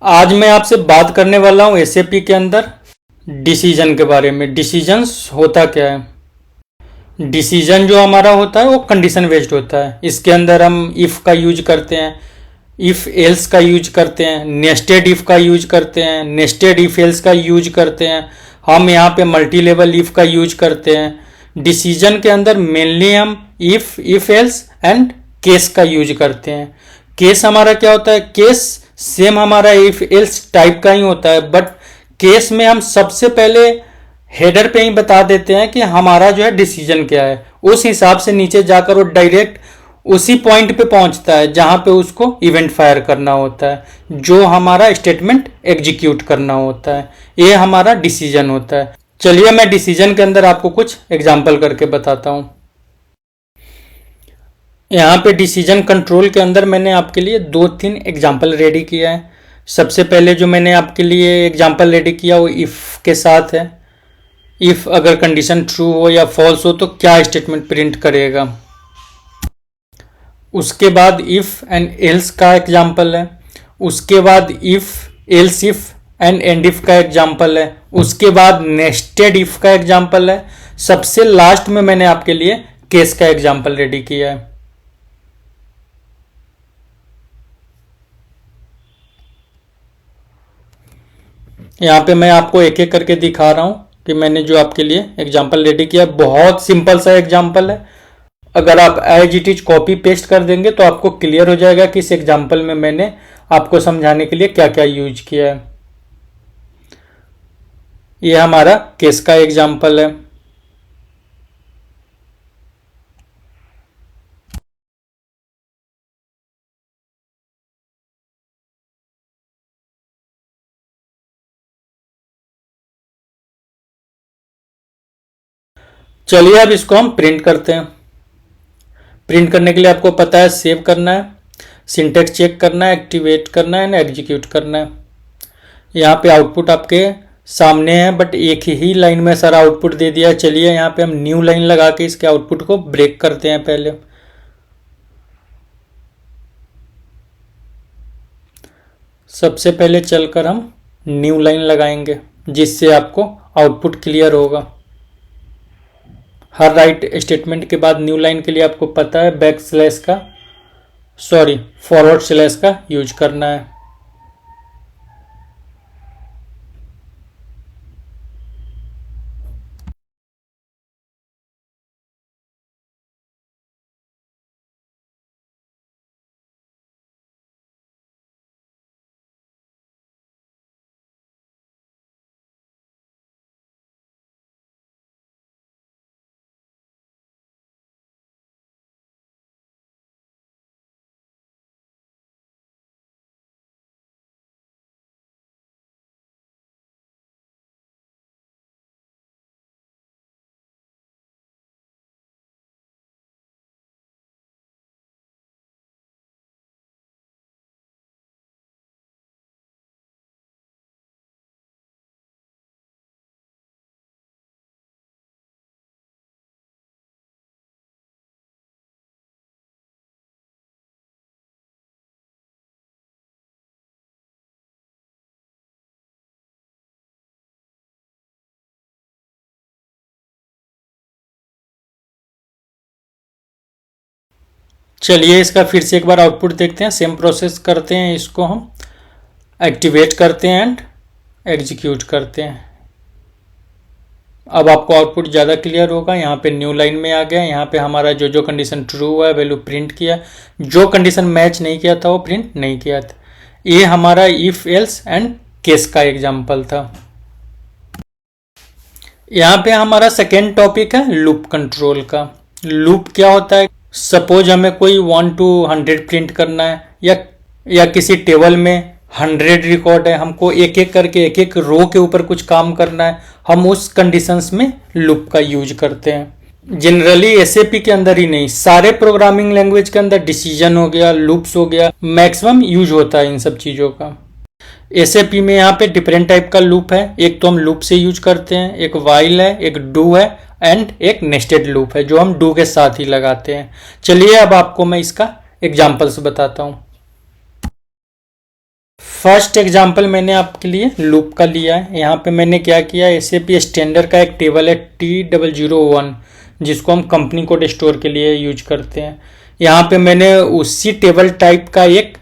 आज मैं आपसे बात करने वाला हूँ एसएपी के अंदर डिसीजन के बारे में। डिसीजंस होता क्या है? डिसीजन जो हमारा होता है वो कंडीशन बेस्ड होता है। इसके अंदर हम इफ़ का यूज करते हैं, इफ़ एल्स का यूज करते हैं, नेस्टेड इफ़ का यूज करते हैं, नेस्टेड इफ एल्स का यूज करते हैं। हम यहाँ पे मल्टी लेवल इफ़ का यूज करते हैं। डिसीजन के अंदर मेनली हम इफ़ एल्स एंड केस का यूज करते हैं। केस हमारा क्या होता है? केस सेम हमारा इफ एल्स टाइप का ही होता है, बट केस में हम सबसे पहले हेडर पे ही बता देते हैं कि हमारा जो है डिसीजन क्या है। उस हिसाब से नीचे जाकर वो डायरेक्ट उसी पॉइंट पे पहुंचता है जहां पे उसको इवेंट फायर करना होता है, जो हमारा स्टेटमेंट एग्जीक्यूट करना होता है। ये हमारा डिसीजन होता है। चलिए मैं डिसीजन के अंदर आपको कुछ एग्जाम्पल करके बताता हूं। यहाँ पे डिसीजन कंट्रोल के अंदर मैंने आपके लिए 2-3 एग्जाम्पल रेडी किया है। सबसे पहले जो मैंने आपके लिए एग्जाम्पल रेडी किया वो इफ़ के साथ है। इफ़ अगर कंडीशन ट्रू हो या फॉल्स हो तो क्या स्टेटमेंट प्रिंट करेगा। उसके बाद इफ़ एंड एल्स का एग्जाम्पल है। उसके बाद if else if and if का एग्जाम्पल है। उसके बाद नेस्टेड इफ़ का एग्जाम्पल है। सबसे लास्ट में मैंने आपके लिए केस का एग्जाम्पल रेडी किया है। यहाँ पे मैं आपको एक एक करके दिखा रहा हूँ कि मैंने जो आपके लिए एग्जाम्पल रेडी किया। बहुत सिंपल सा एग्जाम्पल है। अगर आप as it is copy paste कर देंगे तो आपको क्लियर हो जाएगा कि इस एग्जाम्पल में मैंने आपको समझाने के लिए क्या क्या यूज किया है। ये हमारा केस का एग्जाम्पल है। चलिए अब इसको हम प्रिंट करते हैं। प्रिंट करने के लिए आपको पता है सेव करना है, सिंटेक्स चेक करना है, एक्टिवेट करना है, एग्जीक्यूट करना है। यहाँ पे आउटपुट आपके सामने है, बट एक ही लाइन में सारा आउटपुट दे दिया। चलिए यहाँ पे हम न्यू लाइन लगा के इसके आउटपुट को ब्रेक करते हैं। पहले सबसे पहले चलकर हम न्यू लाइन लगाएंगे जिससे आपको आउटपुट क्लियर होगा। हर राइट स्टेटमेंट के बाद न्यू लाइन के लिए आपको पता है फॉरवर्ड स्लैश का यूज करना है। चलिए इसका फिर से एक बार आउटपुट देखते हैं। सेम प्रोसेस करते हैं, इसको हम एक्टिवेट करते हैं एंड एग्जीक्यूट करते हैं। अब आपको आउटपुट ज़्यादा क्लियर होगा। यहाँ पे न्यू लाइन में आ गया। यहाँ पे हमारा जो जो कंडीशन ट्रू हुआ है वैल्यू प्रिंट किया, जो कंडीशन मैच नहीं किया था वो प्रिंट नहीं किया था। ये हमारा इफ एल्स एंड केस का एग्जाम्पल था। यहाँ पे हमारा सेकेंड टॉपिक है लूप कंट्रोल का। लूप क्या होता है? सपोज हमें कोई 1 to 100 प्रिंट करना है या किसी टेबल में 100 रिकॉर्ड है, हमको एक एक करके एक एक रो के ऊपर कुछ काम करना है। हम उस कंडीशंस में लूप का यूज करते हैं। जनरली एसएपी के अंदर ही नहीं, सारे प्रोग्रामिंग लैंग्वेज के अंदर डिसीजन हो गया, लूप्स हो गया, मैक्सिमम यूज होता है इन सब चीज़ों का। एसएपी में यहाँ पे डिफरेंट टाइप का लूप है। एक तो हम लूप से यूज करते हैं, एक वाइल है, एक डू है एंड एक नेस्टेड लूप है जो हम डू के साथ ही लगाते हैं। चलिए अब आपको मैं इसका एग्जाम्पल्स बताता हूँ। फर्स्ट एग्जांपल मैंने आपके लिए लूप का लिया है। यहाँ पे मैंने क्या किया, SAP स्टैंडर्ड का एक टेबल है T001 जिसको हम कंपनी कोड स्टोर के लिए यूज करते हैं। यहाँ पे मैंने उसी टेबल टाइप का एक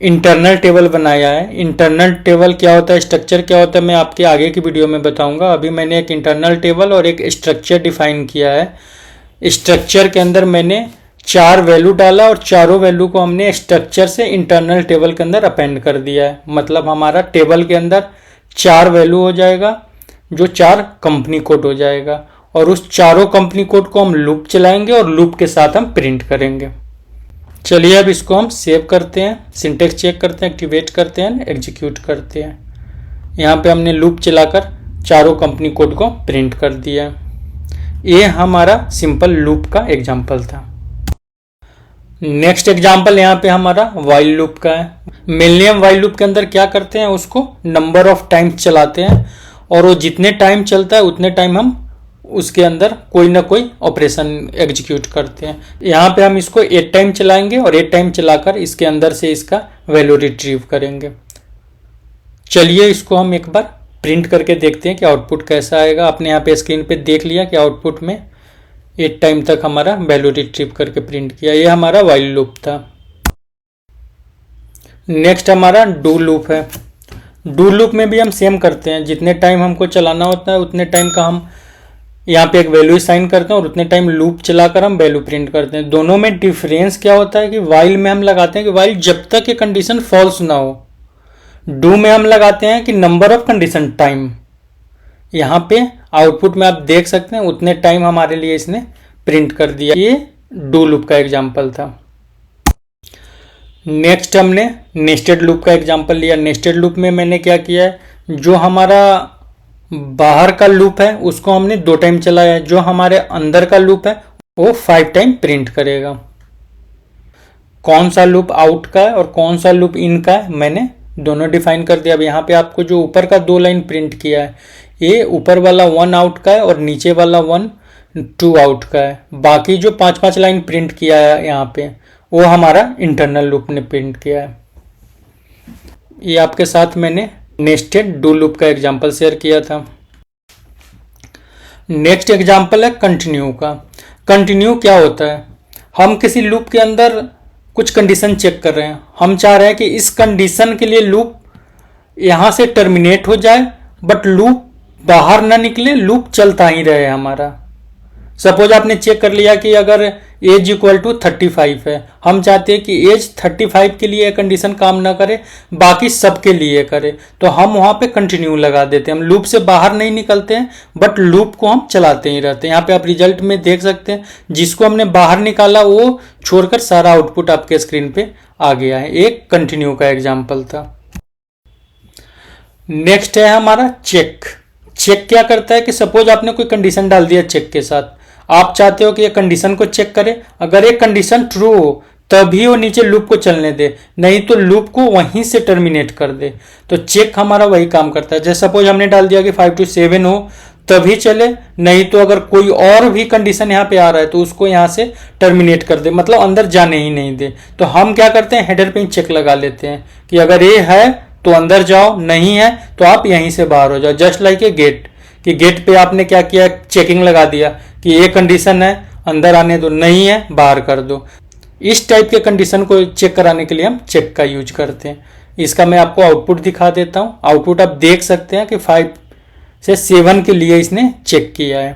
इंटरनल टेबल बनाया है। इंटरनल टेबल क्या होता है, स्ट्रक्चर क्या होता है, मैं आपके आगे की वीडियो में बताऊंगा। अभी मैंने एक इंटरनल टेबल और एक स्ट्रक्चर डिफाइन किया है। स्ट्रक्चर के अंदर मैंने 4 वैल्यू डाला और चारों वैल्यू को हमने स्ट्रक्चर से इंटरनल टेबल के अंदर अपेंड कर दिया है। मतलब हमारा टेबल के अंदर 4 वैल्यू हो जाएगा जो 4 कंपनी कोड हो जाएगा, और उस चारों कंपनी कोड को हम लूप चलाएंगे और लूप के साथ हम प्रिंट करेंगे। चलिए अब इसको हम सेव करते हैं, सिंटेक्स चेक करते हैं, एक्टिवेट करते हैं, एग्जीक्यूट करते हैं। यहाँ पे हमने लूप चलाकर चारों कंपनी कोड को प्रिंट कर दिया। ये हमारा सिंपल लूप का एग्जाम्पल था। नेक्स्ट एग्जाम्पल यहाँ पे हमारा वाइल लूप का है। मेनली हम वाइल लूप के अंदर क्या करते हैं, उसको नंबर ऑफ टाइम्स चलाते हैं, और वो जितने टाइम चलता है उतने टाइम हम उसके अंदर कोई ना कोई ऑपरेशन एग्जीक्यूट करते हैं। यहाँ पे हम इसको 8 टाइम चलाएंगे और 8 टाइम चलाकर इसके अंदर से इसका वैल्यू रिट्रीव करेंगे। चलिए इसको हम एक बार प्रिंट करके देखते हैं कि आउटपुट कैसा आएगा। आपने यहाँ पे स्क्रीन पे देख लिया कि आउटपुट में 8 टाइम तक हमारा वैल्यू रिट्रीव करके प्रिंट किया। ये हमारा वाइल लूप था। नेक्स्ट हमारा डू लूप है। डू लूप में भी हम सेम करते हैं, जितने टाइम हमको चलाना होता है उतने टाइम का हम यहाँ पे एक वैल्यू साइन करते हैं और उतने टाइम लूप चलाकर हम वैल्यू प्रिंट करते हैं। दोनों में डिफरेंस क्या होता है कि वाइल में हम लगाते हैं कि वाइल जब तक ये कंडीशन फॉल्स ना हो। डू में हम लगाते हैं कि नंबर ऑफ कंडीशन टाइम। यहाँ पे आउटपुट में आप देख सकते हैं उतने टाइम हमारे लिए इसने प्रिंट कर दिया। ये डू लूप का एग्जाम्पल था। नेक्स्ट हमने नेस्टेड लूप का एग्जाम्पल लिया। नेस्टेड लूप में मैंने क्या किया है, जो हमारा बाहर का लूप है उसको हमने 2 टाइम चलाया है, जो हमारे अंदर का लूप है वो 5 टाइम प्रिंट करेगा। कौन सा लूप आउट का है और कौन सा लूप इन का है मैंने दोनों डिफाइन कर दिया। अब यहाँ पे आपको जो ऊपर का 2 लाइन प्रिंट किया है, ये ऊपर वाला 1 आउट का है और नीचे वाला 1 2 आउट का है। बाकी जो 5-5 लाइन प्रिंट किया है यहाँ पे वो हमारा इंटरनल लूप ने प्रिंट किया है। ये आपके साथ मैंने नेस्टेड डू लूप का एग्जाम्पल शेयर किया था। नेक्स्ट एग्जाम्पल है कंटिन्यू का। कंटिन्यू क्या होता है, हम किसी लूप के अंदर कुछ कंडीशन चेक कर रहे हैं। हम चाह रहे हैं कि इस कंडीशन के लिए लूप यहाँ से टर्मिनेट हो जाए बट लूप बाहर ना निकले, लूप चलता ही रहे हमारा। सपोज आपने चेक कर लिया कि अगर एज इक्वल टू 35 है, हम चाहते हैं कि एज 35 के लिए कंडीशन काम ना करे, बाकी सबके लिए करे, तो हम वहां पे कंटिन्यू लगा देते हैं। हम लूप से बाहर नहीं निकलते हैं बट लूप को हम चलाते ही रहते हैं। यहाँ पे आप रिजल्ट में देख सकते हैं जिसको हमने बाहर निकाला वो छोड़कर सारा आउटपुट आपके स्क्रीन पे आ गया है। एक कंटिन्यू का एग्जाम्पल था। नेक्स्ट है हमारा चेक। चेक क्या करता है कि सपोज आपने कोई कंडीशन डाल दिया चेक के साथ, आप चाहते हो कि ये कंडीशन को चेक करे, अगर एक कंडीशन ट्रू हो तभी वो नीचे लूप को चलने दे, नहीं तो लूप को वहीं से टर्मिनेट कर दे। तो चेक हमारा वही काम करता है। जैसे सपोज हमने डाल दिया कि 5 to 7 हो तभी चले, नहीं तो अगर कोई और भी कंडीशन यहाँ पे आ रहा है तो उसको यहाँ से टर्मिनेट कर दे, मतलब अंदर जाने ही नहीं दे। तो हम क्या करते हैं, हेडर पे चेक लगा लेते हैं कि अगर ये है तो अंदर जाओ, नहीं है तो आप यहीं से बाहर हो जाओ। जस्ट लाइक ए गेट, कि गेट पे आपने क्या किया, चेकिंग लगा दिया कि ये कंडीशन है अंदर आने दो, नहीं है बाहर कर दो। इस टाइप के कंडीशन को चेक कराने के लिए हम चेक का यूज करते हैं। इसका मैं आपको आउटपुट दिखा देता हूं। आउटपुट आप देख सकते हैं कि 5 से 7 के लिए इसने चेक किया है।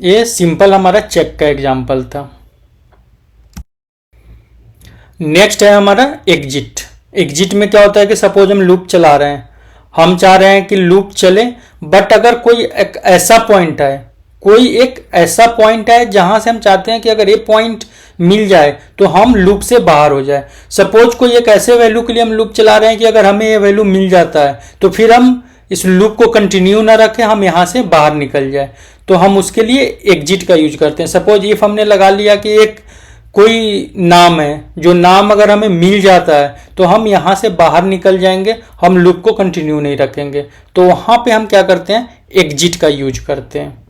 ये सिंपल हमारा चेक का एग्जाम्पल था। नेक्स्ट है हमारा एग्जिट। एग्जिट में क्या होता है कि सपोज हम लूप चला रहे हैं, हम चाह रहे हैं कि लूप चले बट अगर कोई एक ऐसा पॉइंट है, कोई एक ऐसा पॉइंट है जहां से हम चाहते हैं कि अगर ये पॉइंट मिल जाए तो हम लूप से बाहर हो जाए। सपोज कोई एक ऐसे वैल्यू के लिए हम लूप चला रहे हैं कि अगर हमें ये वैल्यू मिल जाता है तो फिर हम इस लूप को कंटिन्यू ना रखें, हम यहां से बाहर निकल जाए, तो हम उसके लिए एग्जिट का यूज करते हैं। सपोज इफ हमने लगा लिया कि एक कोई नाम है, जो नाम अगर हमें मिल जाता है तो हम यहां से बाहर निकल जाएंगे, हम लूप को कंटिन्यू नहीं रखेंगे, तो वहां पे हम क्या करते हैं, एग्जिट का यूज करते हैं।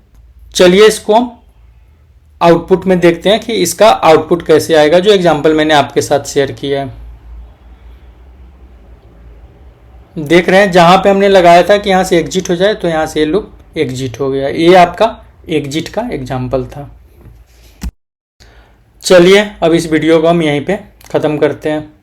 चलिए इसको हम आउटपुट में देखते हैं कि इसका आउटपुट कैसे आएगा, जो एग्जांपल मैंने आपके साथ शेयर किया है। देख रहे हैं जहां पे हमने लगाया था कि यहाँ से एग्जिट हो जाए, तो यहाँ से ये लूप एग्जिट हो गया। ये आपका एग्जिट का एग्जाम्पल था। चलिए अब इस वीडियो को हम यहीं पे ख़त्म करते हैं।